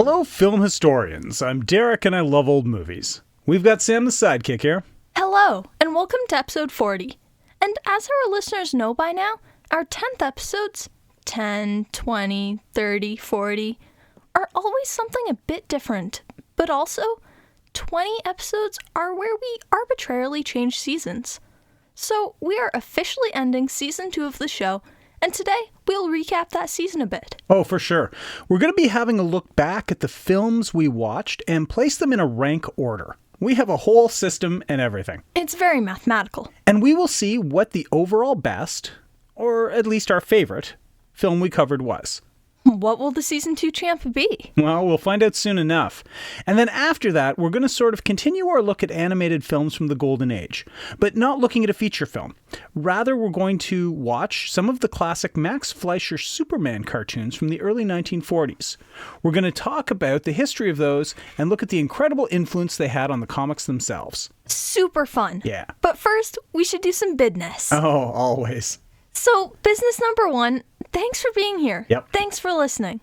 Hello, film historians. I'm Derek and I love old movies. We've got Sam the sidekick here. Hello, and welcome to episode 40. And as our listeners know by now, our 10th episodes, 10, 20, 30, 40, are always something a bit different. But also, 20 episodes are where we arbitrarily change seasons. So we are officially ending season 2 of the show, and today we'll recap that season a bit. Oh, for sure. We're going to be having a look back at the films we watched and place them in a rank order. We have a whole system and everything. It's very mathematical. And we will see what the overall best, or at least our favorite, film we covered was. What will the season 2 champ be? Well, we'll find out soon enough. And then after that, we're going to sort of continue our look at animated films from the Golden Age, but not looking at a feature film. Rather, we're going to watch some of the classic Max Fleischer Superman cartoons from the early 1940s. We're going to talk about the history of those and look at the incredible influence they had on the comics themselves. Super fun. Yeah. But first, we should do some business. Oh, always. So, business number 1, thanks for being here. Yep. Thanks for listening.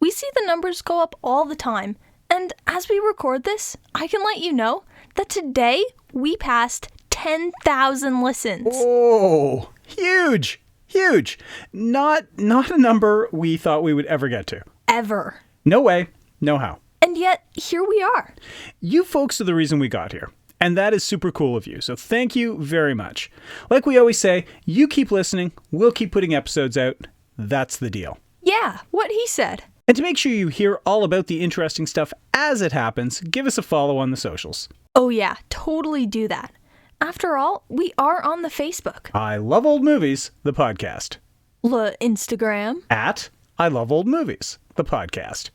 We see the numbers go up all the time, and as we record this, I can let you know that today we passed 10,000 listens. Oh, huge, huge. Not a number we thought we would ever get to. Ever. No way, no how. And yet, here we are. You folks are the reason we got here. And that is super cool of you, so thank you very much. Like we always say, you keep listening, we'll keep putting episodes out. That's the deal. Yeah, what he said. And to make sure you hear all about the interesting stuff as it happens, give us a follow on the socials. Oh yeah, totally do that. After all, we are on the Facebook. I Love Old Movies, the podcast. Instagram. At I Love Old Movies, the podcast.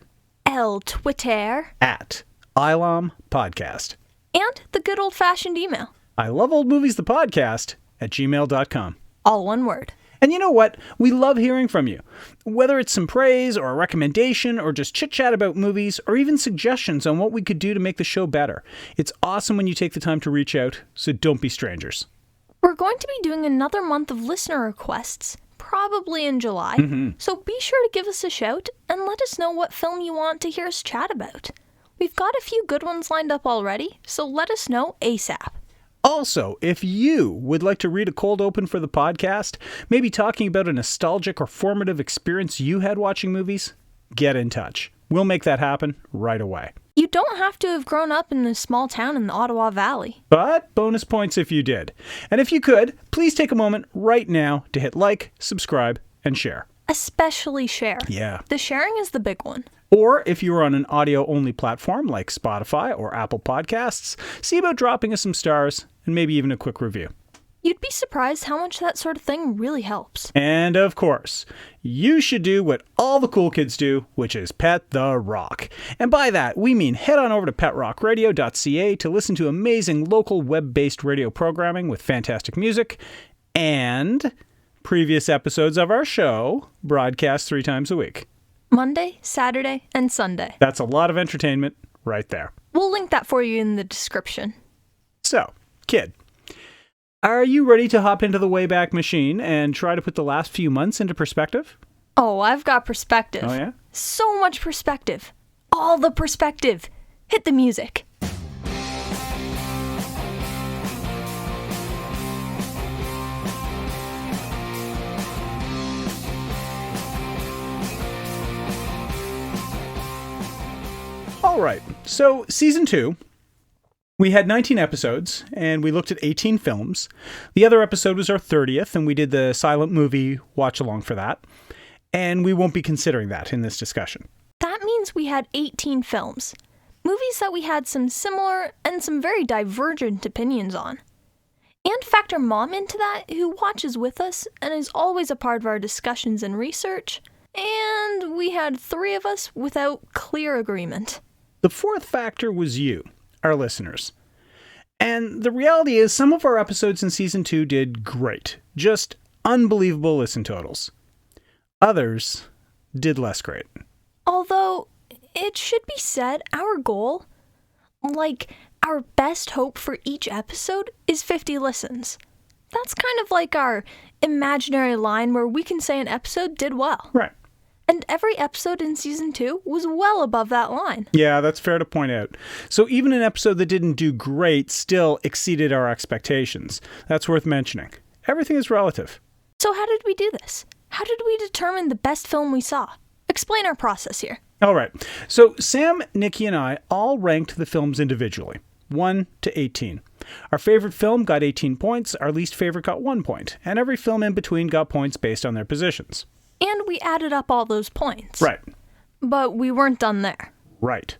Twitter. At ILOM Podcast. And the good old-fashioned email. I Love Old Movies, the podcast at gmail.com. All one word. And you know what? We love hearing from you. Whether it's some praise or a recommendation or just chit-chat about movies or even suggestions on what we could do to make the show better. It's awesome when you take the time to reach out, so don't be strangers. We're going to be doing another month of listener requests, probably in July. So be sure to give us a shout and let us know what film you want to hear us chat about. We've got a few good ones lined up already, so let us know ASAP. Also, if you would like to read a cold open for the podcast, maybe talking about a nostalgic or formative experience you had watching movies, get in touch. We'll make that happen right away. You don't have to have grown up in a small town in the Ottawa Valley. But bonus points if you did. And if you could, please take a moment right now to hit like, subscribe, and share. Especially share. Yeah. The sharing is the big one. Or if you are on an audio-only platform like Spotify or Apple Podcasts, see about dropping us some stars and maybe even a quick review. You'd be surprised how much that sort of thing really helps. And of course, you should do what all the cool kids do, which is pet the rock. And by that, we mean head on over to petrockradio.ca to listen to amazing local web-based radio programming with fantastic music and previous episodes of our show broadcast 3 times a week. Monday, Saturday, and Sunday. That's a lot of entertainment right there. We'll link that for you in the description. So, kid, are you ready to hop into the Wayback Machine and try to put the last few months into perspective? Oh, I've got perspective. Oh, yeah? So much perspective. All the perspective. Hit the music. All right, so season 2, we had 19 episodes, and we looked at 18 films. The other episode was our 30th, and we did the silent movie watch-along for that. And we won't be considering that in this discussion. That means we had 18 films. Movies that we had some similar and some very divergent opinions on. And factor Mom into that, who watches with us and is always a part of our discussions and research. And we had 3 of us without clear agreement. The 4th factor was you, our listeners. And the reality is some of our episodes in Season 2 did great. Just unbelievable listen totals. Others did less great. Although, it should be said, our goal, like our best hope for each episode, is 50 listens. That's kind of like our imaginary line where we can say an episode did well. Right. And every episode in season 2 was well above that line. Yeah, that's fair to point out. So even an episode that didn't do great still exceeded our expectations. That's worth mentioning. Everything is relative. So how did we do this? How did we determine the best film we saw? Explain our process here. All right. So Sam, Nikki, and I all ranked the films individually, 1 to 18. Our favorite film got 18 points, our least favorite got 1 point, and every film in between got points based on their positions. And we added up all those points. Right. But we weren't done there. Right.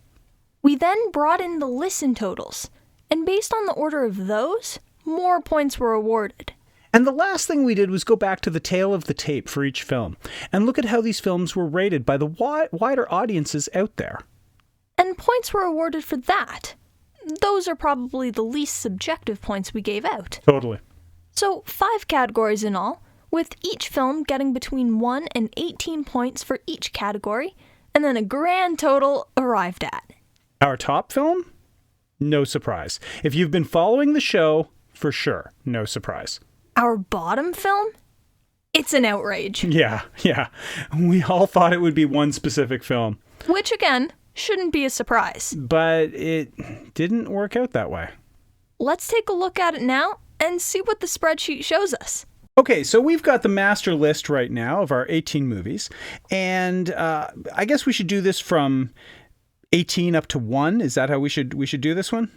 We then brought in the listen totals, and based on the order of those, more points were awarded. And the last thing we did was go back to the tail of the tape for each film and look at how these films were rated by the wider audiences out there. And points were awarded for that. Those are probably the least subjective points we gave out. Totally. So 5 categories in all, with each film getting between 1 and 18 points for each category, and then a grand total arrived at. Our top film? No surprise. If you've been following the show, for sure, no surprise. Our bottom film? It's an outrage. Yeah. We all thought it would be one specific film. Which, again, shouldn't be a surprise. But it didn't work out that way. Let's take a look at it now and see what the spreadsheet shows us. Okay, so we've got the master list right now of our 18 movies. And I guess we should do this from 18 up to 1. Is that how we should do this one?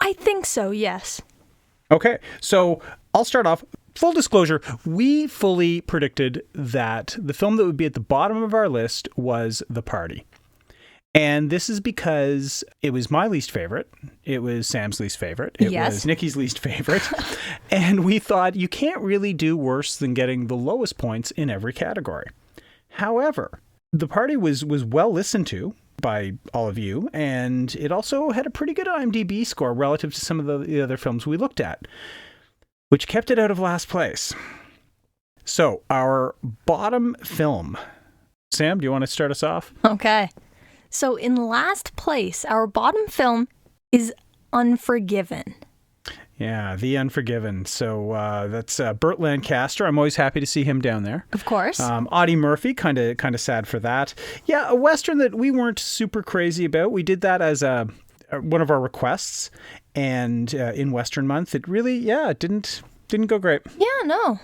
I think so, yes. Okay, so I'll start off. Full disclosure, we fully predicted that the film that would be at the bottom of our list was The Party. And this is because it was my least favorite. It was Sam's least favorite. It was Nikki's least favorite. And we thought you can't really do worse than getting the lowest points in every category. However, The Party was well listened to by all of you, and it also had a pretty good IMDb score relative to some of the other films we looked at, which kept it out of last place. So, our bottom film. Sam, do you want to start us off? Okay. So, in last place, our bottom film is Unforgiven. Yeah, The Unforgiven. So that's Burt Lancaster. I'm always happy to see him down there. Of course. Audie Murphy, kind of sad for that. Yeah, a Western that we weren't super crazy about. We did that as one of our requests, and in Western Month, it really, it didn't go great. Yeah, no.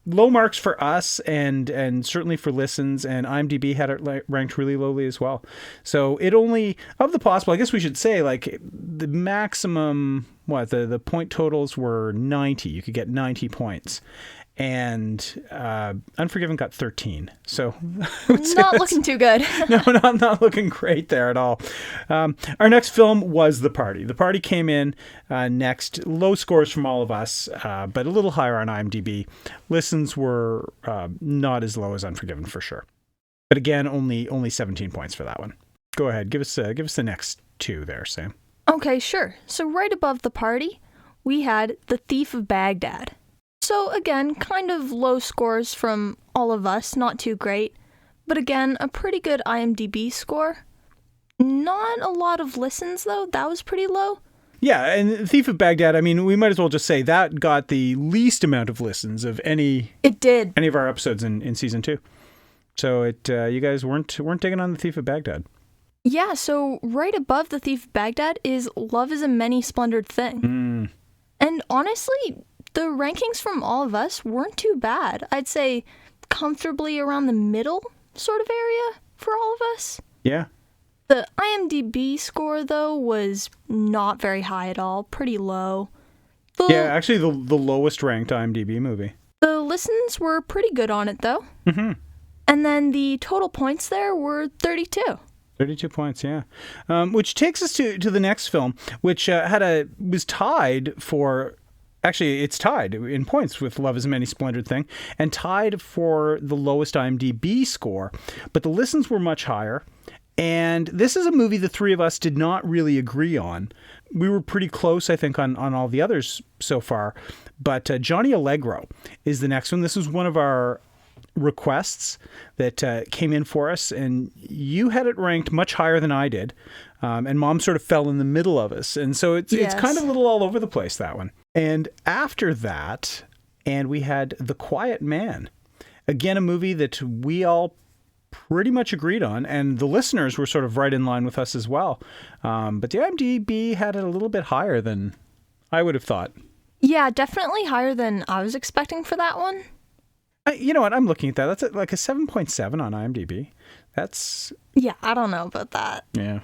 Low marks for us and certainly for listens, and IMDb had it ranked really lowly as well. So it only, of the possible, I guess we should say, like, the maximum, the point totals were 90. You could get 90 points. And Unforgiven got 13. So not looking too good. No, not looking great there at all. Our next film was The Party. The Party came in next. Low scores from all of us, but a little higher on IMDb. Listens were not as low as Unforgiven for sure. But again, only 17 points for that one. Go ahead, give us the next 2 there, Sam. Okay, sure. So right above The Party, we had The Thief of Baghdad. So again, kind of low scores from all of us, not too great. But again, a pretty good IMDb score. Not a lot of listens, though. That was pretty low. Yeah, and Thief of Baghdad, I mean, we might as well just say that got the least amount of listens of any of our episodes in season 2. So you guys weren't taking on The Thief of Baghdad. Yeah, so right above The Thief of Baghdad is Love is a Many Splendored Thing. And honestly, the rankings from all of us weren't too bad. I'd say comfortably around the middle sort of area for all of us. Yeah. The IMDb score, though, was not very high at all. Pretty low. Actually the lowest ranked IMDb movie. The listens were pretty good on it, though. Mm-hmm. And then the total points there were 32. 32 points, yeah. Which takes us to the next film, which was tied for... Actually, it's tied in points with Love is a Many Splendored Thing, and tied for the lowest IMDb score. But the listens were much higher. And this is a movie the three of us did not really agree on. We were pretty close, I think, on all the others so far. But Johnny Allegro is the next one. This was one of our requests that came in for us, and you had it ranked much higher than I did. And Mom sort of fell in the middle of us. And so it's kind of a little all over the place, that one. And after that, we had The Quiet Man. Again, a movie that we all pretty much agreed on, and the listeners were sort of right in line with us as well. But the IMDb had it a little bit higher than I would have thought. Yeah, definitely higher than I was expecting for that one. You know what? I'm looking at that. That's like a 7.7 on IMDb. That's... Yeah, I don't know about that. Yeah.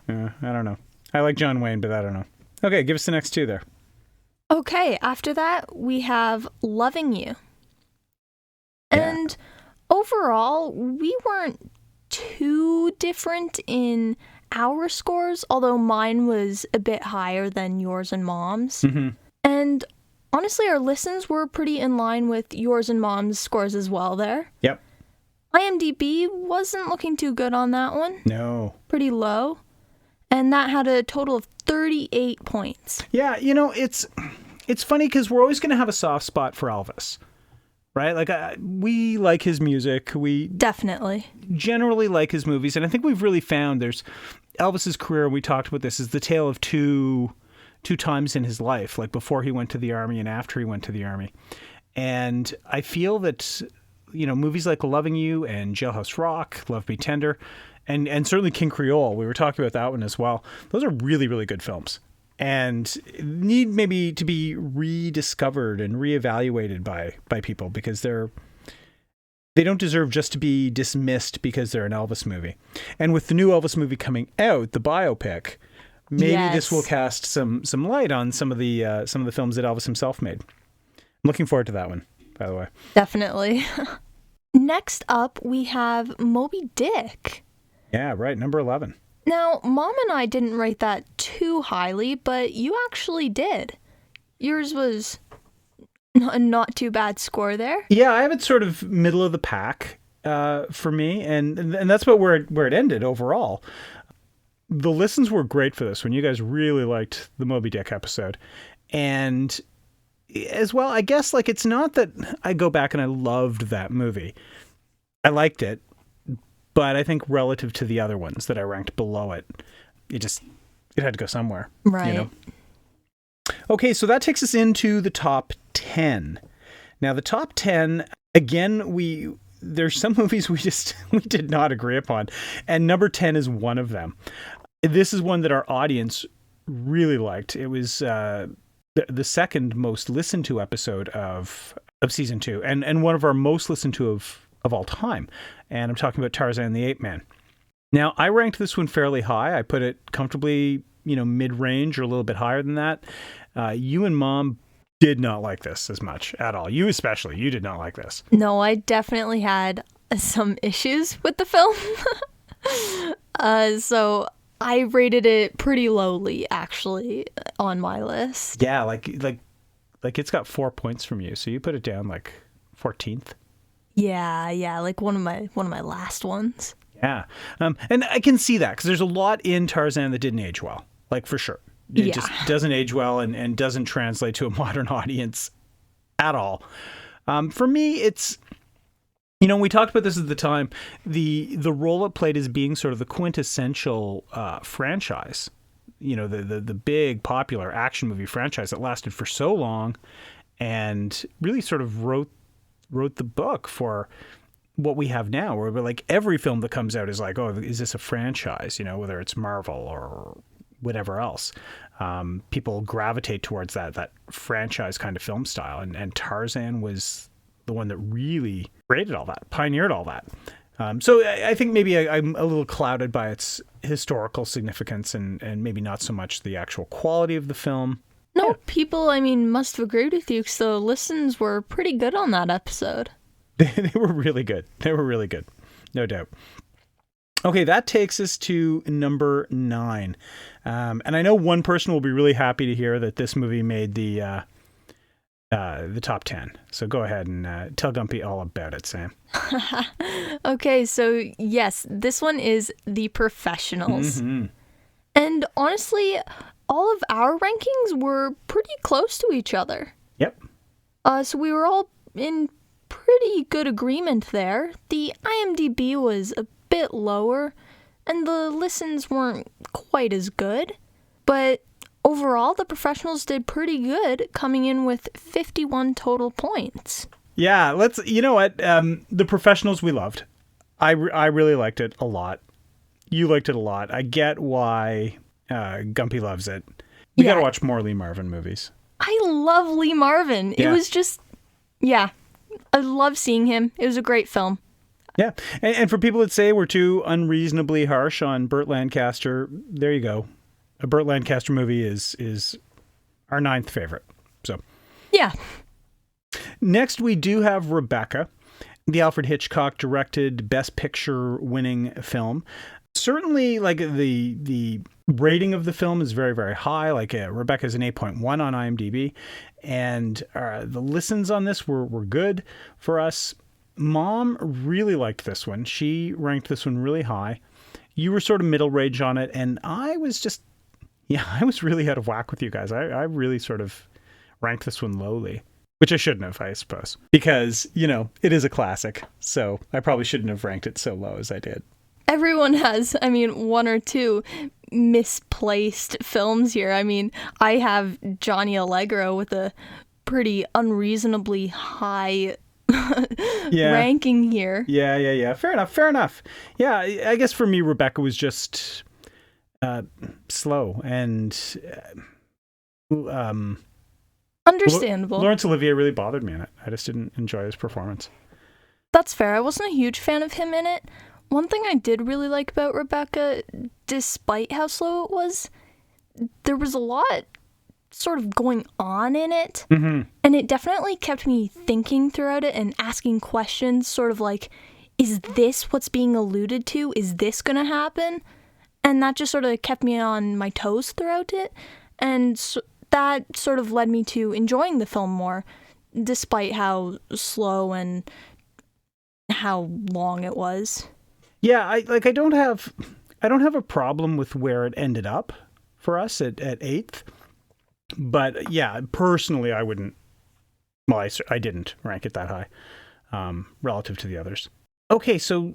Yeah, I don't know. I like John Wayne, but I don't know. Okay, give us the next two there. Okay, after that, we have Loving You. Yeah. And overall, we weren't too different in our scores, although mine was a bit higher than yours and Mom's. Mm-hmm. And honestly, our listens were pretty in line with yours and Mom's scores as well there. Yep. IMDb wasn't looking too good on that one. No. Pretty low. And that had a total of 38 points. Yeah, you know, it's funny because we're always going to have a soft spot for Elvis, right? Like, we like his music. We Definitely. generally like his movies. And I think we've really found there's Elvis's career, and we talked about this, is the tale of two times in his life, like before he went to the Army and after he went to the Army. And I feel that, you know, movies like Loving You and Jailhouse Rock, Love Me Tender, and certainly King Creole, we were talking about that one as well. Those are really, really good films and need maybe to be rediscovered and reevaluated by people because they don't deserve just to be dismissed because they're an Elvis movie. And with the new Elvis movie coming out, the biopic, maybe this will cast some light on some of the films that Elvis himself made. I'm looking forward to that one, by the way. Definitely. Next up, we have Moby Dick. Yeah, right. Number 11. Now, Mom and I didn't rate that too highly, but you actually did. Yours was a not too bad score there. Yeah, I have it sort of middle of the pack for me, and that's about where it ended overall. The listens were great for this one. You guys really liked the Moby Dick episode. And as well, I guess, like, it's not that I go back and I loved that movie. I liked it, but I think relative to the other ones that I ranked below it, it had to go somewhere. Right. You know? Okay, so that takes us into the top 10. Now, the top 10, again, there's some movies we did not agree upon, and number 10 is one of them. This is one that our audience really liked. It was the second most listened to episode of season 2, and one of our most listened to of all time. And I'm talking about Tarzan the Ape Man. Now, I ranked this one fairly high. I put it comfortably, mid-range or a little bit higher than that. You and Mom did not like this as much at all. You especially. You did not like this. No, I definitely had some issues with the film. So I rated it pretty lowly, actually, on my list. Yeah, like it's got 4 points from you, so you put it down like 14th. Yeah, like one of my last ones. Yeah, and I can see that because there's a lot in Tarzan that didn't age well, like for sure. It just doesn't age well and doesn't translate to a modern audience at all. For me, it's, we talked about this at the time. The role it played as being sort of the quintessential franchise. The big popular action movie franchise that lasted for so long, and really sort of wrote the book for what we have now, where like every film that comes out is like, oh, is this a franchise? Whether it's Marvel or whatever else, people gravitate towards that franchise kind of film style, and Tarzan was the one that really created all that, pioneered all that. So I think maybe I'm a little clouded by its historical significance and maybe not so much the actual quality of the film. No, people, must have agreed with you because the listens were pretty good on that episode. They were really good. No doubt. Okay, that takes us to number 9. And I know one person will be really happy to hear that this movie made the top 10. So go ahead and tell Gumpy all about it, Sam. Okay, so yes, this one is The Professionals. Mm-hmm. And honestly, all of our rankings were pretty close to each other. Yep. So we were all in pretty good agreement there. The IMDb was a bit lower, and the listens weren't quite as good. But overall, The Professionals did pretty good, coming in with 51 total points. Yeah, you know what? The Professionals we loved. I really liked it a lot. You liked it a lot. I get why Gumpy loves it. We got to watch more Lee Marvin movies. I love Lee Marvin. Yeah. It was just, I love seeing him. It was a great film. Yeah. And for people that say we're too unreasonably harsh on Burt Lancaster, there you go. A Burt Lancaster movie is our 9th favorite. So, yeah. Next, we do have Rebecca, the Alfred Hitchcock directed Best Picture winning film. Certainly, like the rating of the film is very, very high. Like Rebecca's an 8.1 on IMDb, and the listens on this were good for us. Mom really liked this one. She ranked this one really high. You were sort of middle range on it, and I was just, I was really out of whack with you guys. I really sort of ranked this one lowly, which I shouldn't have, I suppose, because, it is a classic. So I probably shouldn't have ranked it so low as I did. Everyone has, one or two misplaced films here. I have Johnny Allegro with a pretty unreasonably high ranking here. Yeah. Fair enough. Yeah, I guess for me, Rebecca was just slow and understandable. Laurence Olivier really bothered me in it. I just didn't enjoy his performance. That's fair. I wasn't a huge fan of him in it. One thing I did really like about Rebecca, despite how slow it was, there was a lot sort of going on in it. Mm-hmm. And it definitely kept me thinking throughout it and asking questions, sort of like, is this what's being alluded to? Is this going to happen? And that just sort of kept me on my toes throughout it. And that sort of led me to enjoying the film more, despite how slow and how long it was. Yeah, I don't have a problem with where it ended up for us at 8th. But yeah, personally, I wouldn't. Well, I didn't rank it that high relative to the others. Okay, so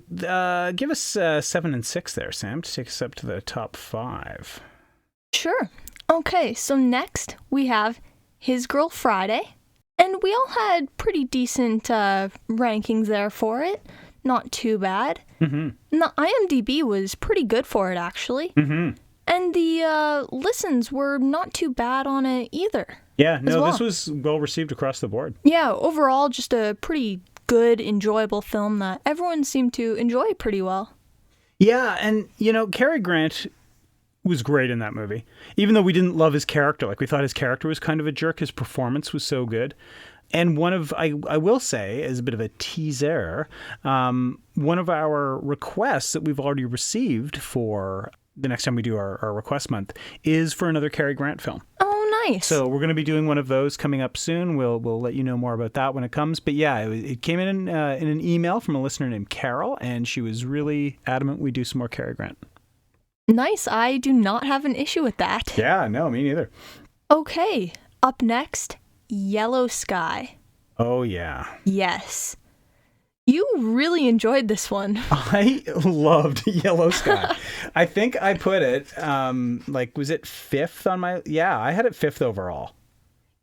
give us 7 and 6 there, Sam, to take us up to the top 5. Sure. Okay, so next we have His Girl Friday. And we all had pretty decent rankings there for it. Not too bad. Mm-hmm. And the IMDb was pretty good for it, actually. Mm-hmm. And the listens were not too bad on it either. Yeah, no, This was well received across the board. Yeah, overall, just a pretty good, enjoyable film that everyone seemed to enjoy pretty well. Yeah, and, Cary Grant was great in that movie. Even though we didn't love his character, like we thought his character was kind of a jerk, his performance was so good. And I will say, as a bit of a teaser, one of our requests that we've already received for the next time we do our request month is for another Cary Grant film. Oh, nice. So we're going to be doing one of those coming up soon. We'll let you know more about that when it comes. But yeah, it came in an email from a listener named Carol, and she was really adamant we do some more Cary Grant. Nice. I do not have an issue with that. Yeah, no, me neither. Okay, up next, Yellow Sky. Oh, yeah. Yes. You really enjoyed this one. I loved Yellow Sky. I think I put it, was it 5th on my... Yeah, I had it 5th overall.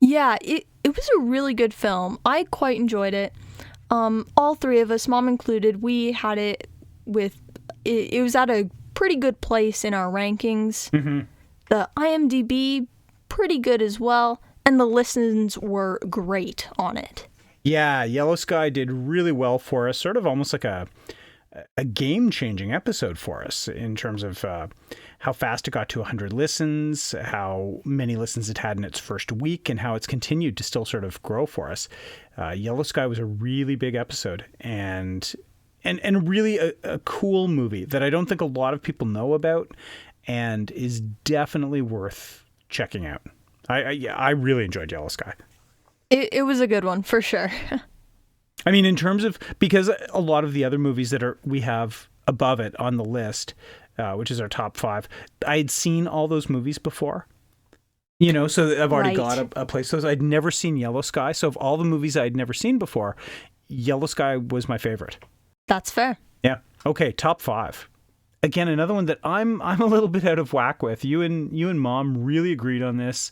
Yeah, it was a really good film. I quite enjoyed it. All three of us, Mom included, we had it with... It was at a pretty good place in our rankings. Mm-hmm. The IMDb, pretty good as well. And the listens were great on it. Yeah, Yellow Sky did really well for us, sort of almost like a game-changing episode for us in terms of how fast it got to 100 listens, how many listens it had in its first week, and how it's continued to still sort of grow for us. Yellow Sky was a really big episode and really a cool movie that I don't think a lot of people know about and is definitely worth checking out. I really enjoyed Yellow Sky. It was a good one, for sure. I mean, in terms of, because a lot of the other movies that we have above it on the list, which is our top 5, I had seen all those movies before. So I've already got a place. So I'd never seen Yellow Sky. So of all the movies I'd never seen before, Yellow Sky was my favorite. That's fair. Yeah. Okay, top 5. Again, another one that I'm a little bit out of whack with. You and Mom really agreed on this.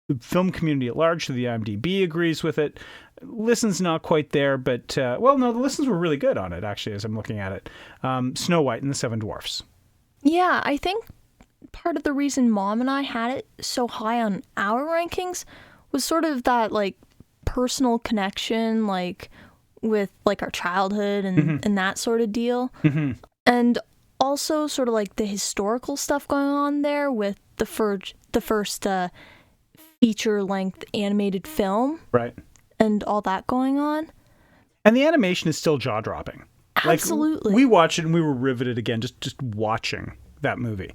The film community at large, so the IMDb agrees with it. Listen's not quite there, but, well, no, the listens were really good on it, actually, as I'm looking at it. Snow White and the Seven Dwarfs. Yeah, I think part of the reason Mom and I had it so high on our rankings was sort of that, like, personal connection, like, with, like, our childhood and that sort of deal. Mm-hmm. And also sort of, like, the historical stuff going on there with the first feature-length animated film. Right. And all that going on. And the animation is still jaw-dropping. Absolutely. Like, we watched it and we were riveted again, just watching that movie.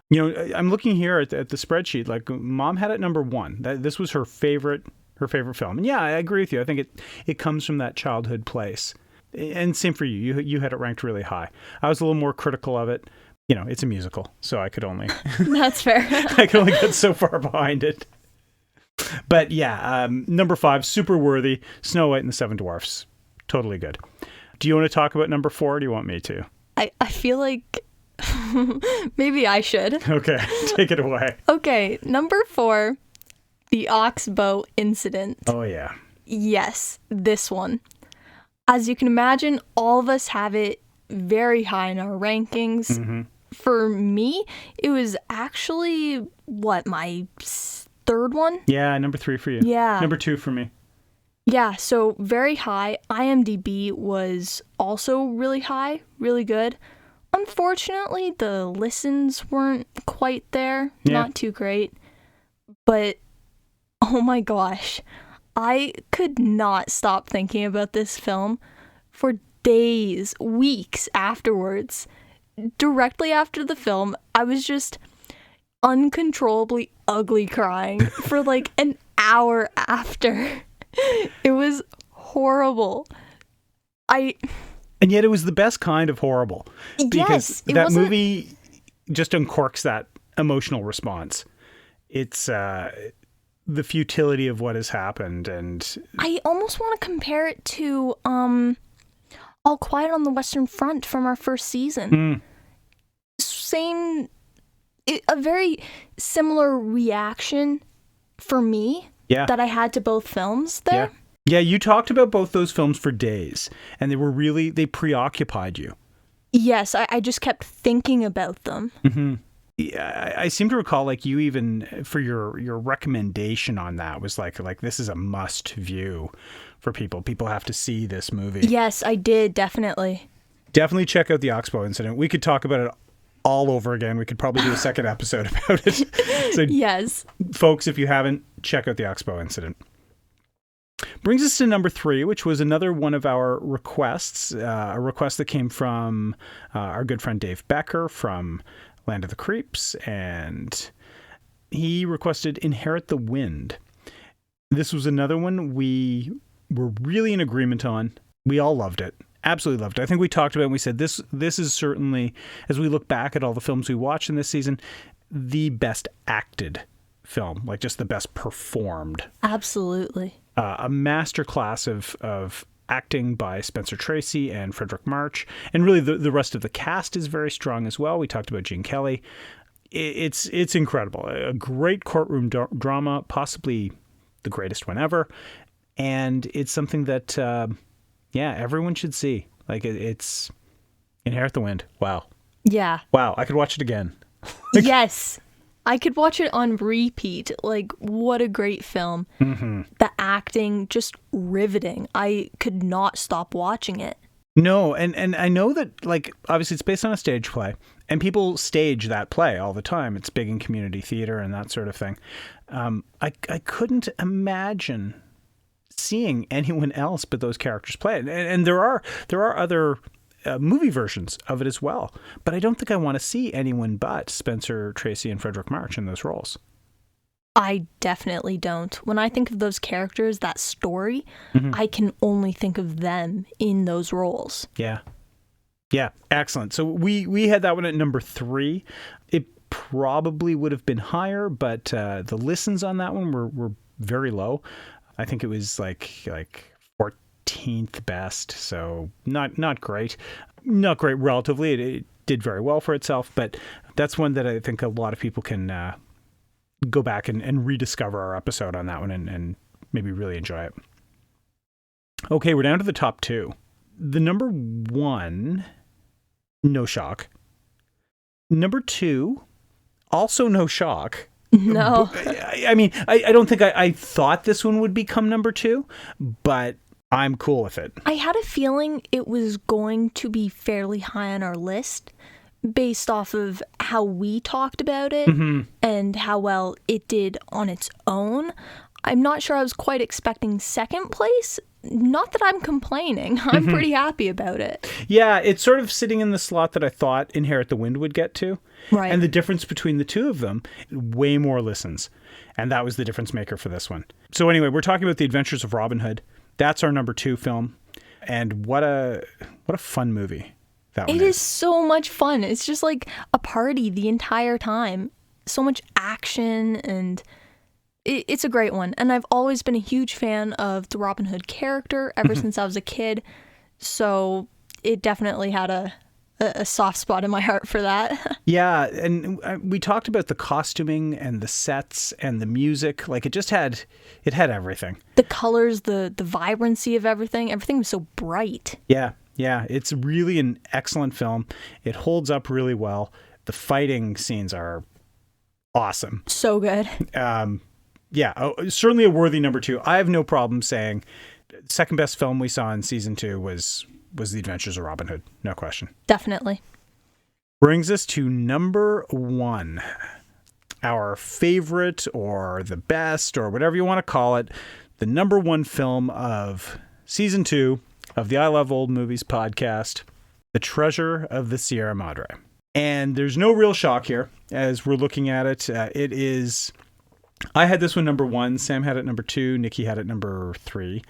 You know, I'm looking here at the spreadsheet. Like, Mom had it number 1. This was her favorite film. And yeah, I agree with you. I think it comes from that childhood place. And same for you. You had it ranked really high. I was a little more critical of it. You know, it's a musical, so I could only... That's fair. I could only get so far behind it. But yeah, number 5, super worthy. Snow White and the Seven Dwarfs. Totally good. Do you want to talk about number 4 or do you want me to? I feel like maybe I should. Okay, take it away. Okay, number 4, the Oxbow Incident. Oh, yeah. Yes, this one. As you can imagine, all of us have it very high in our rankings. Mm-hmm. For me, it was actually, my 3rd one? Yeah, number 3 for you. Yeah. Number 2 for me. Yeah, so very high. IMDb was also really high, really good. Unfortunately, the listens weren't quite there. Yeah. Not too great. But, oh my gosh, I could not stop thinking about this film for days, weeks afterwards. Directly after the film, I was just uncontrollably ugly crying for like an hour after. It was horrible. And yet it was the best kind of horrible. Because that movie just uncorks that emotional response. It's the futility of what has happened, and I almost want to compare it to All Quiet on the Western Front from our first season. A very similar reaction for me that I had to both films there. Yeah, you talked about both those films for days, and they preoccupied you. Yes, I just kept thinking about them. Mm-hmm. Yeah, I seem to recall, like, you even, for your recommendation on that, was like this is a must view for people. People have to see this movie. Yes, I did, definitely. Definitely check out the Oxbow Incident. We could talk about it all over again. We could probably do a second episode about it. So, yes. Folks, if you haven't, check out the Oxbow Incident. Brings us to number 3, which was another one of our requests, a request that came from our good friend Dave Becker from Land of the Creeps, and he requested Inherit the Wind. This was another one we were really in agreement on. We all loved it. Absolutely loved it. I think we talked about it and we said this is certainly, as we look back at all the films we watched in this season, the best acted film, like just the best performed. Absolutely. A masterclass of acting by Spencer Tracy and Frederick March. And really the rest of the cast is very strong as well. We talked about Gene Kelly. It's incredible. A great courtroom drama, possibly the greatest one ever. And it's something that, everyone should see. Like, it's Inherit the Wind. Wow. Yeah. Wow, I could watch it again. Yes. I could watch it on repeat. Like, what a great film. Mm-hmm. The acting, just riveting. I could not stop watching it. No, and I know that, like, obviously it's based on a stage play, and people stage that play all the time. It's big in community theater and that sort of thing. I couldn't imagine seeing anyone else but those characters play it. And there are other movie versions of it as well. But I don't think I want to see anyone but Spencer Tracy and Frederick March in those roles. I definitely don't. When I think of those characters, that story, I can only think of them in those roles. Yeah. Yeah, excellent. So we had that one at number 3. It probably would have been higher, but the listens on that one were very low. I think it was like 14th best, so not great. Not great relatively. It did very well for itself, but that's one that I think a lot of people can go back and rediscover our episode on that one and maybe really enjoy it. Okay, we're down to the top 2. The number 1, no shock. Number 2, also no shock. No. I mean, I don't think I thought this one would become number 2, but I'm cool with it. I had a feeling it was going to be fairly high on our list based off of how we talked about it and how well it did on its own. I'm not sure I was quite expecting second place. Not that I'm complaining. I'm pretty happy about it. Yeah, it's sort of sitting in the slot that I thought Inherit the Wind would get to. Right. And the difference between the two of them, way more listens. And that was the difference maker for this one. So anyway, we're talking about The Adventures of Robin Hood. That's our number 2 film. And what a fun movie that one is. It is so much fun. It's just like a party the entire time. So much action, and it's a great one. And I've always been a huge fan of the Robin Hood character ever since I was a kid. So it definitely had a soft spot in my heart for that. Yeah, and we talked about the costuming and the sets and the music. Like, it had everything. The colors, the vibrancy of everything was so bright. Yeah, it's really an excellent film. It holds up really well. The fighting scenes are awesome. So good. Certainly a worthy number 2. I have no problem saying second best film we saw in season 2 was The Adventures of Robin Hood. No question. Definitely. Brings us to number 1. Our favorite, or the best, or whatever you want to call it. The number 1 film of season 2 of the I Love Old Movies podcast, The Treasure of the Sierra Madre. And there's no real shock here as we're looking at it. It is... I had this one number 1. Sam had it number 2. Nikki had it number 3.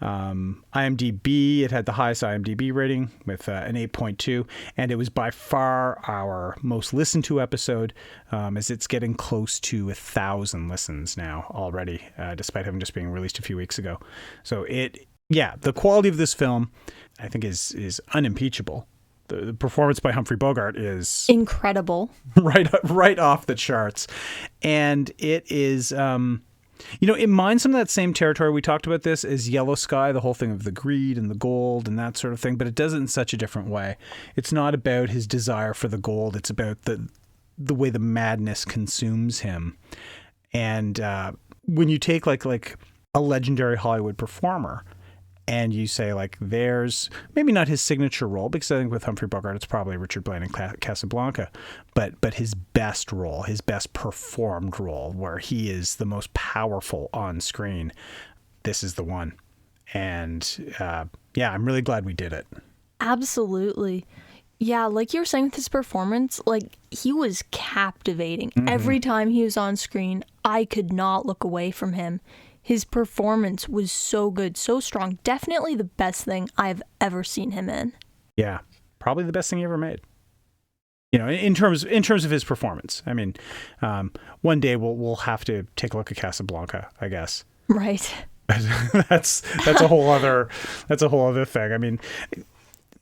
IMDb, it had the highest IMDb rating with an 8.2, and it was by far our most listened to episode, as it's getting close to 1,000 listens now already, despite having just being released a few weeks ago. So the quality of this film, I think, is unimpeachable. The performance by Humphrey Bogart is incredible, right off the charts, and it is. It mines some of that same territory. We talked about this as Yellow Sky, the whole thing of the greed and the gold and that sort of thing, but it does it in such a different way. It's not about his desire for the gold. It's about the way the madness consumes him. And when you take like a legendary Hollywood performer and you say, like, there's maybe not his signature role, because I think with Humphrey Bogart, it's probably Richard Blaine in Casablanca, but his best role, his best performed role, where he is the most powerful on screen, this is the one. And I'm really glad we did it. Absolutely. Yeah, like you were saying with his performance, like, he was captivating. Every time he was on screen, I could not look away from him. His performance was so good, so strong. Definitely the best thing I've ever seen him in. Yeah, probably the best thing he ever made. In terms of his performance. I mean, one day we'll have to take a look at Casablanca, I guess. Right. that's a whole other thing. I mean,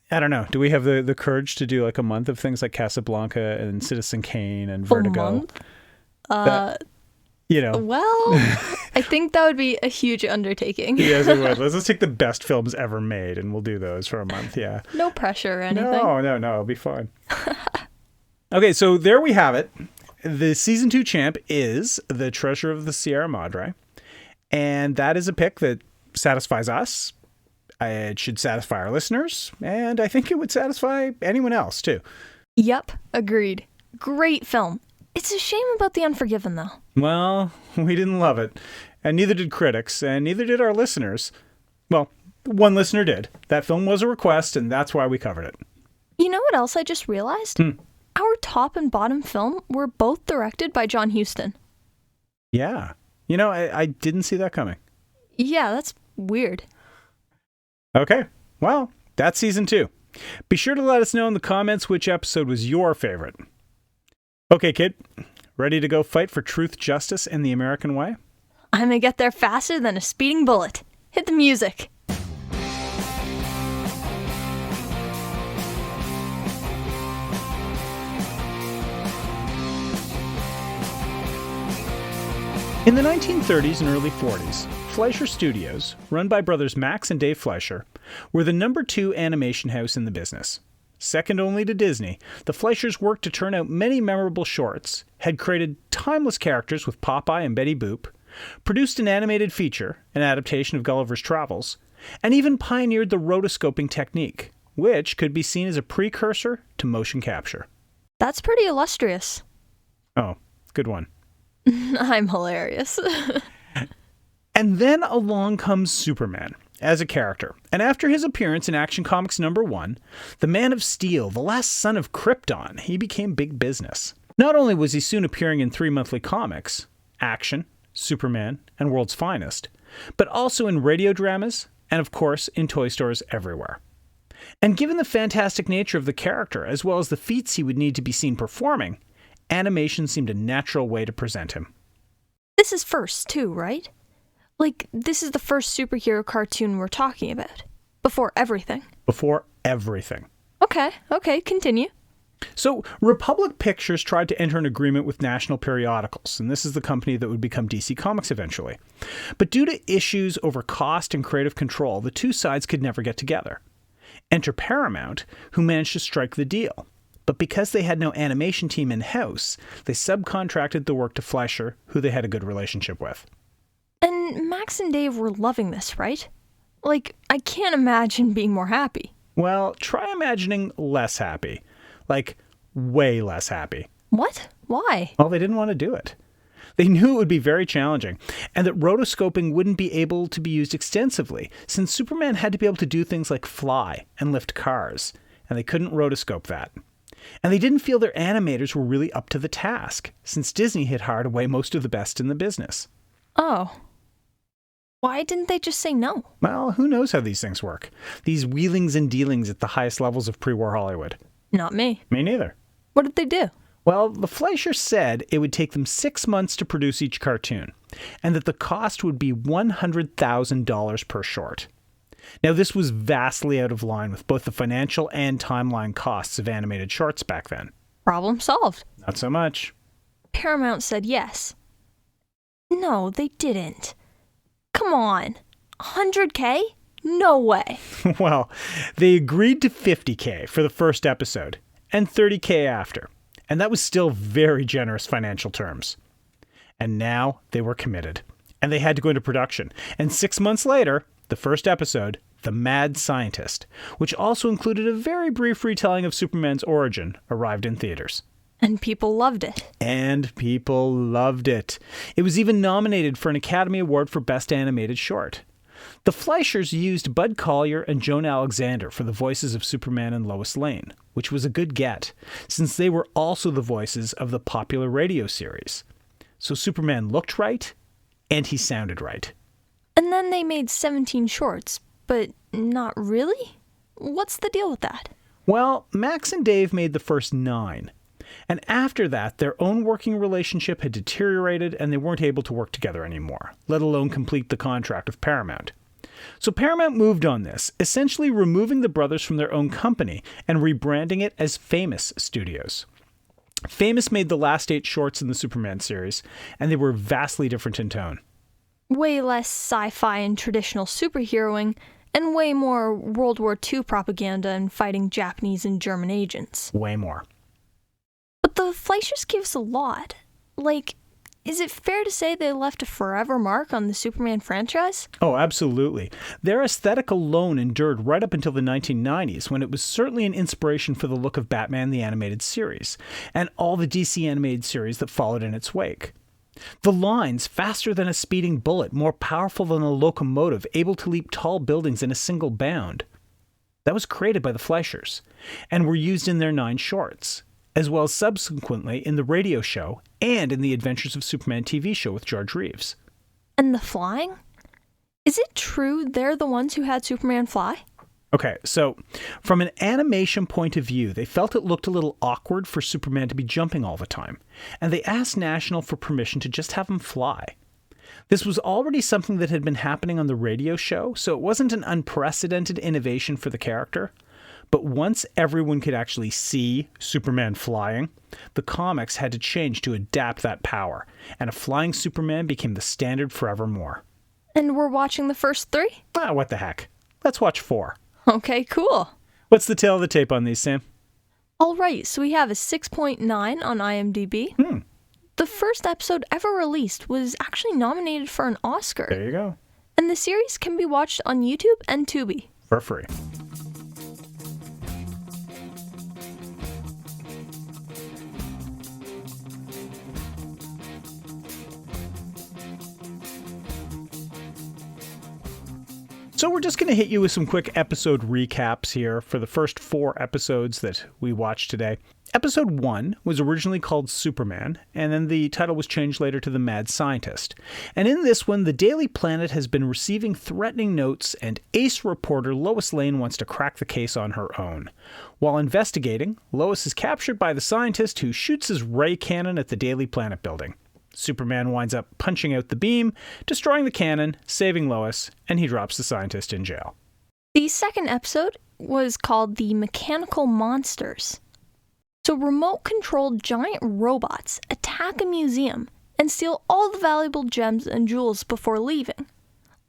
I don't know. Do we have the courage to do like a month of things like Casablanca and Citizen Kane and Vertigo? A month? Well, I think that would be a huge undertaking. Yes, it would. Let's just take the best films ever made, and we'll do those for a month. Yeah. No pressure or anything. No, it'll be fine. Okay, so there we have it. The season 2 champ is The Treasure of the Sierra Madre, and that is a pick that satisfies us. It should satisfy our listeners, and I think it would satisfy anyone else too. Yep, agreed. Great film. It's a shame about The Unforgiven, though. Well, we didn't love it, and neither did critics, and neither did our listeners. Well, one listener did. That film was a request, and that's why we covered it. You know what else I just realized? Our top and bottom film were both directed by John Huston. Yeah. I didn't see that coming. Yeah, that's weird. Okay. Well, that's season 2. Be sure to let us know in the comments which episode was your favorite. Okay, kid. Ready to go fight for truth, justice, and the American way? I'm gonna get there faster than a speeding bullet. Hit the music. In the 1930s and early 40s, Fleischer Studios, run by brothers Max and Dave Fleischer, were the number 2 animation house in the business. Second only to Disney, the Fleischers worked to turn out many memorable shorts, had created timeless characters with Popeye and Betty Boop, produced an animated feature, an adaptation of Gulliver's Travels, and even pioneered the rotoscoping technique, which could be seen as a precursor to motion capture. That's pretty illustrious. Oh, good one. I'm hilarious. And then along comes Superman as a character, and after his appearance in Action Comics #1, the Man of Steel, the last son of Krypton, he became big business. Not only was he soon appearing in 3 monthly comics, Action, Superman, and World's Finest, but also in radio dramas, and of course in toy stores everywhere. And given the fantastic nature of the character, as well as the feats he would need to be seen performing, animation seemed a natural way to present him. This is first, too, right? Like, this is the first superhero cartoon we're talking about. Before everything. Before everything. Okay, continue. So, Republic Pictures tried to enter an agreement with National Periodicals, and this is the company that would become DC Comics eventually. But due to issues over cost and creative control, the two sides could never get together. Enter Paramount, who managed to strike the deal. But because they had no animation team in-house, they subcontracted the work to Fleischer, who they had a good relationship with. And Max and Dave were loving this, right? Like, I can't imagine being more happy. Well, try imagining less happy. Like, way less happy. What? Why? Well, they didn't want to do it. They knew it would be very challenging, and that rotoscoping wouldn't be able to be used extensively, since Superman had to be able to do things like fly and lift cars, and they couldn't rotoscope that. And they didn't feel their animators were really up to the task, since Disney had hired away most of the best in the business. Oh. Why didn't they just say no? Well, who knows how these things work? These wheelings and dealings at the highest levels of pre-war Hollywood. Not me. Me neither. What did they do? Well, the Fleischers said it would take them 6 months to produce each cartoon, and that the cost would be $100,000 per short. Now, this was vastly out of line with both the financial and timeline costs of animated shorts back then. Problem solved. Not so much. Paramount said yes. No, they didn't. Come on. $100K? No way. Well, they agreed to $50K for the first episode, and $30K after. And that was still very generous financial terms. And now they were committed. And they had to go into production. And 6 months later, the first episode, The Mad Scientist, which also included a very brief retelling of Superman's origin, arrived in theaters. And people loved it. It was even nominated for an Academy Award for Best Animated Short. The Fleischers used Bud Collyer and Joan Alexander for the voices of Superman and Lois Lane, which was a good get, since they were also the voices of the popular radio series. So Superman looked right, and he sounded right. And then they made 17 shorts, but not really? What's the deal with that? Well, Max and Dave made the first 9. And after that, their own working relationship had deteriorated and they weren't able to work together anymore, let alone complete the contract with Paramount. So Paramount moved on this, essentially removing the brothers from their own company and rebranding it as Famous Studios. Famous made the last 8 shorts in the Superman series, and they were vastly different in tone. Way less sci-fi and traditional superheroing, and way more World War II propaganda and fighting Japanese and German agents. Way more. But the Fleischers gave us a lot. Like, is it fair to say they left a forever mark on the Superman franchise? Oh, absolutely. Their aesthetic alone endured right up until the 1990s, when it was certainly an inspiration for the look of Batman the Animated Series, and all the DC animated series that followed in its wake. The lines, faster than a speeding bullet, more powerful than a locomotive, able to leap tall buildings in a single bound. That was created by the Fleischers, and were used in their 9 shorts, as well as subsequently in the radio show and in the Adventures of Superman TV show with George Reeves. And the flying? Is it true they're the ones who had Superman fly? Okay, so from an animation point of view, they felt it looked a little awkward for Superman to be jumping all the time, and they asked National for permission to just have him fly. This was already something that had been happening on the radio show, so it wasn't an unprecedented innovation for the character. But once everyone could actually see Superman flying, the comics had to change to adapt that power, and a flying Superman became the standard forevermore. And we're watching the first 3? Ah, what the heck. Let's watch 4. Okay, cool. What's the tale of the tape on these, Sam? All right, so we have a 6.9 on IMDb. The first episode ever released was actually nominated for an Oscar. There you go. And the series can be watched on YouTube and Tubi. For free. So we're just going to hit you with some quick episode recaps here for the first 4 episodes that we watched today. Episode 1 was originally called Superman, and then the title was changed later to The Mad Scientist. And in this one, the Daily Planet has been receiving threatening notes, and ace reporter Lois Lane wants to crack the case on her own. While investigating, Lois is captured by the scientist who shoots his ray cannon at the Daily Planet building. Superman winds up punching out the beam, destroying the cannon, saving Lois, and he drops the scientist in jail. The second episode was called The Mechanical Monsters. So remote-controlled giant robots attack a museum and steal all the valuable gems and jewels before leaving.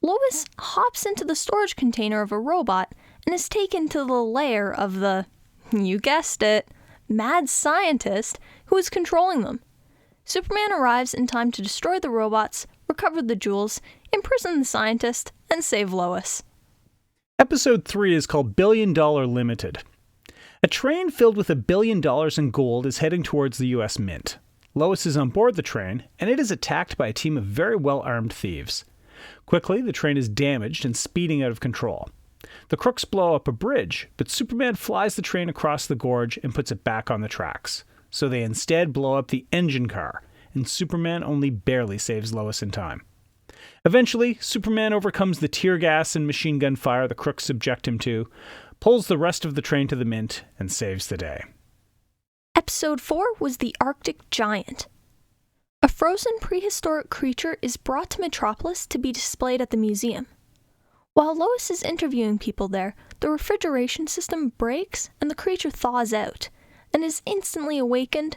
Lois hops into the storage container of a robot and is taken to the lair of the, you guessed it, mad scientist who is controlling them. Superman arrives in time to destroy the robots, recover the jewels, imprison the scientist, and save Lois. Episode 3 is called $1 Billion Limited. A train filled with $1 billion in gold is heading towards the U.S. Mint. Lois is on board the train, and it is attacked by a team of very well-armed thieves. Quickly, the train is damaged and speeding out of control. The crooks blow up a bridge, but Superman flies the train across the gorge and puts it back on the tracks. So they instead blow up the engine car, and Superman only barely saves Lois in time. Eventually, Superman overcomes the tear gas and machine gun fire the crooks subject him to, pulls the rest of the train to the Mint, and saves the day. Episode 4 was The Arctic Giant. A frozen prehistoric creature is brought to Metropolis to be displayed at the museum. While Lois is interviewing people there, the refrigeration system breaks and the creature thaws out, and is instantly awakened,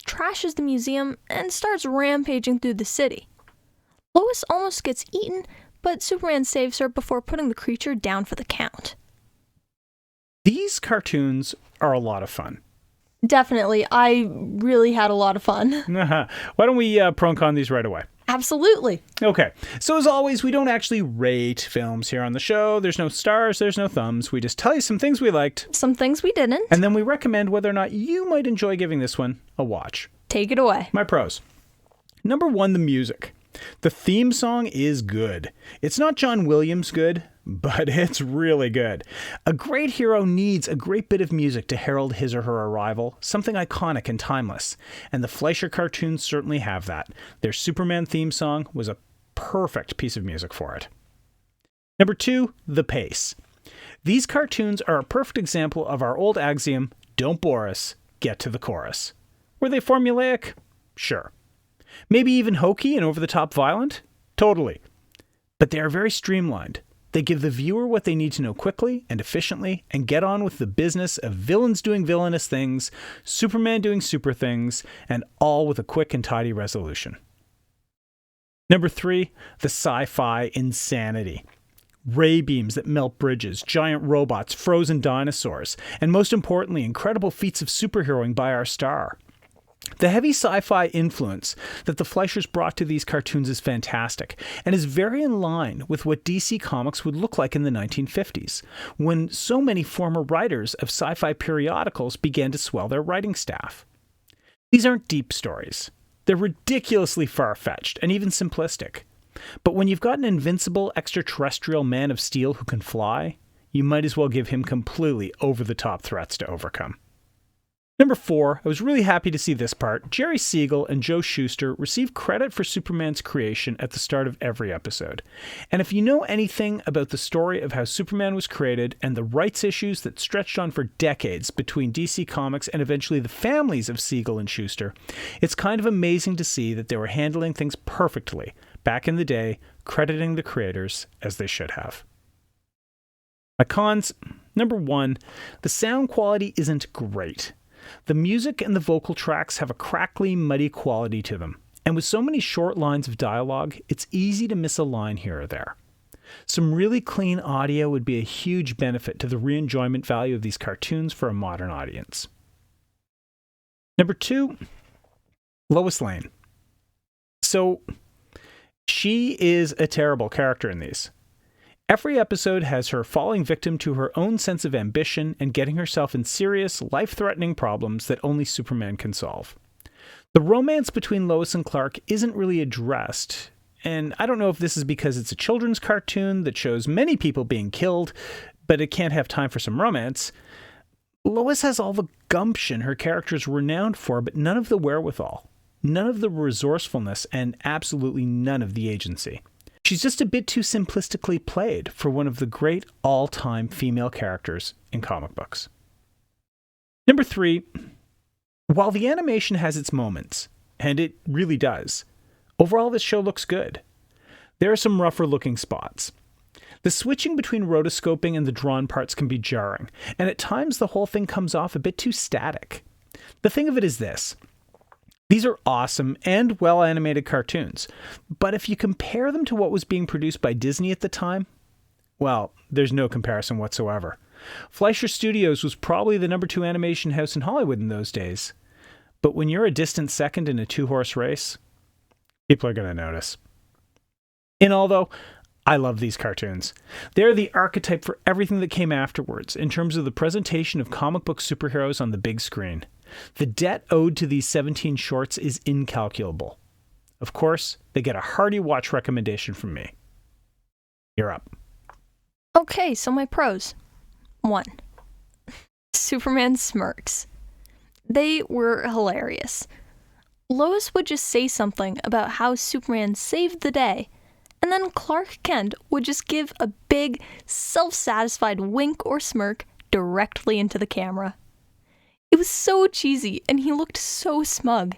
trashes the museum, and starts rampaging through the city. Lois almost gets eaten, but Superman saves her before putting the creature down for the count. These cartoons are a lot of fun. Definitely. I really had a lot of fun. Why don't we prunk on these right away? Absolutely. Okay, so as always, we don't actually rate films here on the show. There's no stars, there's no thumbs. We just tell you some things we liked. Some things we didn't. And then we recommend whether or not you might enjoy giving this one a watch. Take it away. My pros. Number 1, the music. The theme song is good. It's not John Williams good, but it's really good. A great hero needs a great bit of music to herald his or her arrival, something iconic and timeless. And the Fleischer cartoons certainly have that. Their Superman theme song was a perfect piece of music for it. Number 2, the pace. These cartoons are a perfect example of our old axiom, don't bore us, get to the chorus. Were they formulaic? Sure. Maybe even hokey and over-the-top violent? Totally. But they are very streamlined. They give the viewer what they need to know quickly and efficiently and get on with the business of villains doing villainous things, Superman doing super things, and all with a quick and tidy resolution. Number 3, the sci-fi insanity. Ray beams that melt bridges, giant robots, frozen dinosaurs, and most importantly, incredible feats of superheroing by our star. The heavy sci-fi influence that the Fleischers brought to these cartoons is fantastic, and is very in line with what DC Comics would look like in the 1950s, when so many former writers of sci-fi periodicals began to swell their writing staff. These aren't deep stories. They're ridiculously far-fetched and even simplistic. But when you've got an invincible extraterrestrial man of steel who can fly, you might as well give him completely over-the-top threats to overcome. Number 4, I was really happy to see this part. Jerry Siegel and Joe Shuster receive credit for Superman's creation at the start of every episode. And if you know anything about the story of how Superman was created and the rights issues that stretched on for decades between DC Comics and eventually the families of Siegel and Shuster, it's kind of amazing to see that they were handling things perfectly back in the day, crediting the creators as they should have. My cons, number 1, the sound quality isn't great. The music and the vocal tracks have a crackly, muddy quality to them. And with so many short lines of dialogue, it's easy to miss a line here or there. Some really clean audio would be a huge benefit to the re-enjoyment value of these cartoons for a modern audience. Number 2, Lois Lane. So, she is a terrible character in these. Every episode has her falling victim to her own sense of ambition and getting herself in serious, life-threatening problems that only Superman can solve. The romance between Lois and Clark isn't really addressed, and I don't know if this is because it's a children's cartoon that shows many people being killed, but it can't have time for some romance. Lois has all the gumption her character's renowned for, but none of the wherewithal, none of the resourcefulness, and absolutely none of the agency. She's just a bit too simplistically played for one of the great all-time female characters in comic books. Number 3, while the animation has its moments, and it really does, overall this show looks good. There are some rougher looking spots. The switching between rotoscoping and the drawn parts can be jarring, and at times the whole thing comes off a bit too static. The thing of it is this. These are awesome and well-animated cartoons, but if you compare them to what was being produced by Disney at the time, well, there's no comparison whatsoever. Fleischer Studios was probably the number 2 animation house in Hollywood in those days, but when you're a distant second in a 2-horse race, people are going to notice. In all, though, I love these cartoons. They're the archetype for everything that came afterwards in terms of the presentation of comic book superheroes on the big screen. The debt owed to these 17 shorts is incalculable. Of course, they get a hearty watch recommendation from me. You're up. Okay, so my pros. 1. Superman smirks. They were hilarious. Lois would just say something about how Superman saved the day, and then Clark Kent would just give a big, self-satisfied wink or smirk directly into the camera. It was so cheesy, and he looked so smug.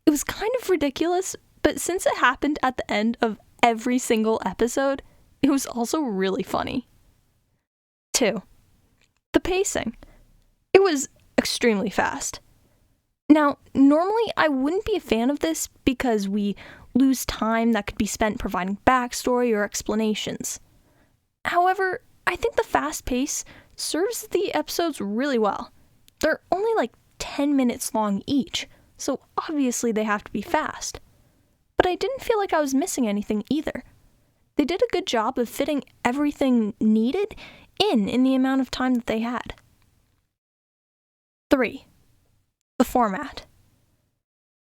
It was kind of ridiculous, but since it happened at the end of every single episode, it was also really funny. 2. The pacing. It was extremely fast. Now, normally I wouldn't be a fan of this because we lose time that could be spent providing backstory or explanations. However, I think the fast pace serves the episodes really well. They're only like 10 minutes long each, so obviously they have to be fast. But I didn't feel like I was missing anything either. They did a good job of fitting everything needed in the amount of time that they had. 3. The format.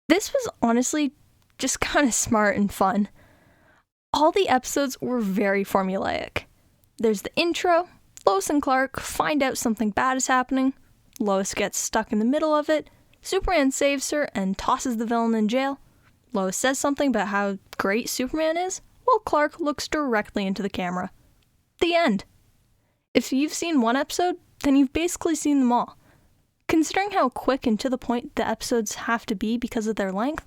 This was honestly just kind of smart and fun. All the episodes were very formulaic. There's the intro, Lois and Clark find out something bad is happening, Lois gets stuck in the middle of it, Superman saves her and tosses the villain in jail, Lois says something about how great Superman is, while Clark looks directly into the camera. The end. If you've seen one episode, then you've basically seen them all. Considering how quick and to the point the episodes have to be because of their length,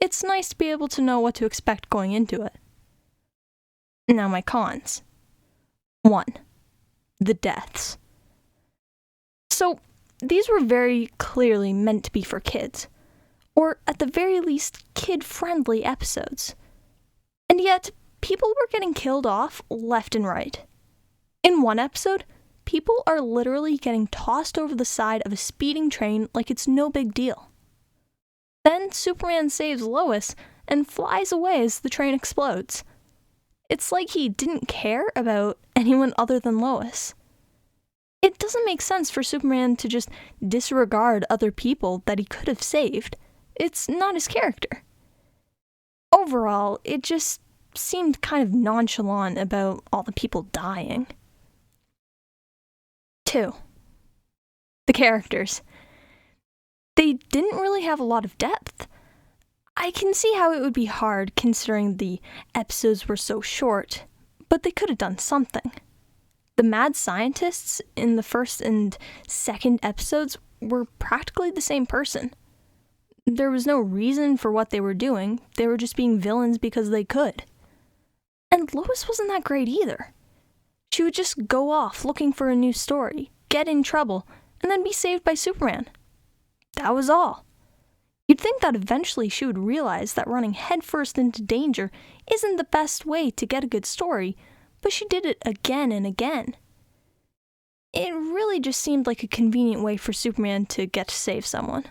it's nice to be able to know what to expect going into it. Now my cons. 1. The deaths. So, these were very clearly meant to be for kids, or at the very least, kid-friendly episodes. And yet, people were getting killed off left and right. In one episode, people are literally getting tossed over the side of a speeding train like it's no big deal. Then Superman saves Lois and flies away as the train explodes. It's like he didn't care about anyone other than Lois. It doesn't make sense for Superman to just disregard other people that he could have saved. It's not his character. Overall, it just seemed kind of nonchalant about all the people dying. 2. The characters. They didn't really have a lot of depth. I can see how it would be hard considering the episodes were so short, but they could have done something. The mad scientists in the first and second episodes were practically the same person. There was no reason for what they were doing, they were just being villains because they could. And Lois wasn't that great either. She would just go off looking for a new story, get in trouble, and then be saved by Superman. That was all. You'd think that eventually she would realize that running headfirst into danger isn't the best way to get a good story, but she did it again and again. It really just seemed like a convenient way for Superman to get to save someone.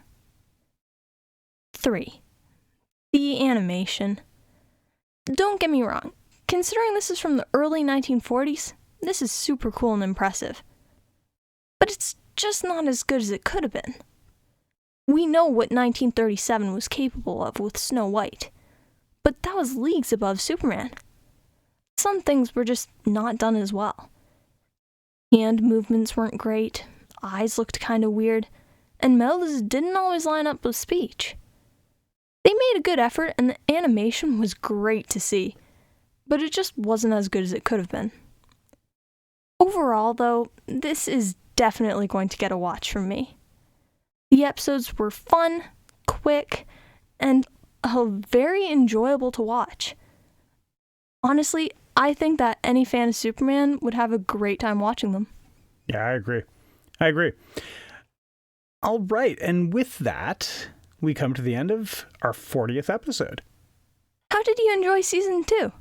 3. The animation. Don't get me wrong, considering this is from the early 1940s, this is super cool and impressive. But it's just not as good as it could have been. We know what 1937 was capable of with Snow White, but that was leagues above Superman. Some things were just not done as well. Hand movements weren't great, eyes looked kind of weird, and mouths didn't always line up with speech. They made a good effort and the animation was great to see, but it just wasn't as good as it could have been. Overall, though, this is definitely going to get a watch from me. The episodes were fun, quick, and very enjoyable to watch. Honestly, I think that any fan of Superman would have a great time watching them. Yeah, I agree. All right, and with that, we come to the end of our 40th episode. How did you enjoy Season 2?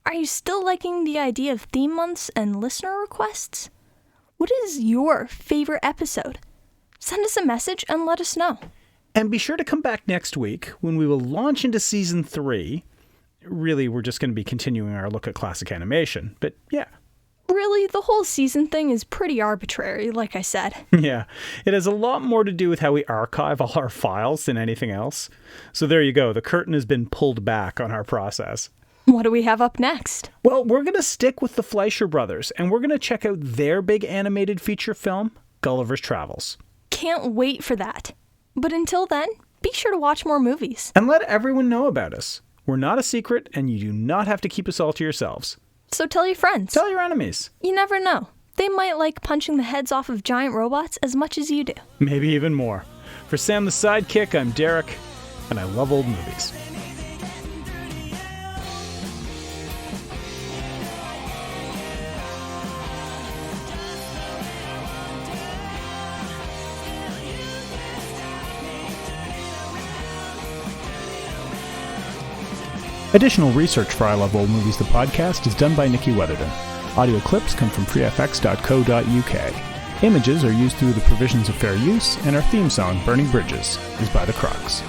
Are you still liking the idea of theme months and listener requests? What is your favorite episode? Send us a message and let us know. And be sure to come back next week when we will launch into Season 3. Really, we're just going to be continuing our look at classic animation, but yeah. Really, the whole season thing is pretty arbitrary, like I said. Yeah, it has a lot more to do with how we archive all our files than anything else. So there you go, the curtain has been pulled back on our process. What do we have up next? Well, we're going to stick with the Fleischer brothers, and we're going to check out their big animated feature film, Gulliver's Travels. Can't wait for that. But until then, be sure to watch more movies. And let everyone know about us. We're not a secret, and you do not have to keep us all to yourselves. So tell your friends. Tell your enemies. You never know. They might like punching the heads off of giant robots as much as you do. Maybe even more. For Sam the Sidekick, I'm Derek, and I love old movies. Additional research for I Love Old Movies, the podcast, is done by Nikki Weatherden. Audio clips come from freefx.co.uk. Images are used through the provisions of fair use, and our theme song, Burning Bridges, is by The Crocs.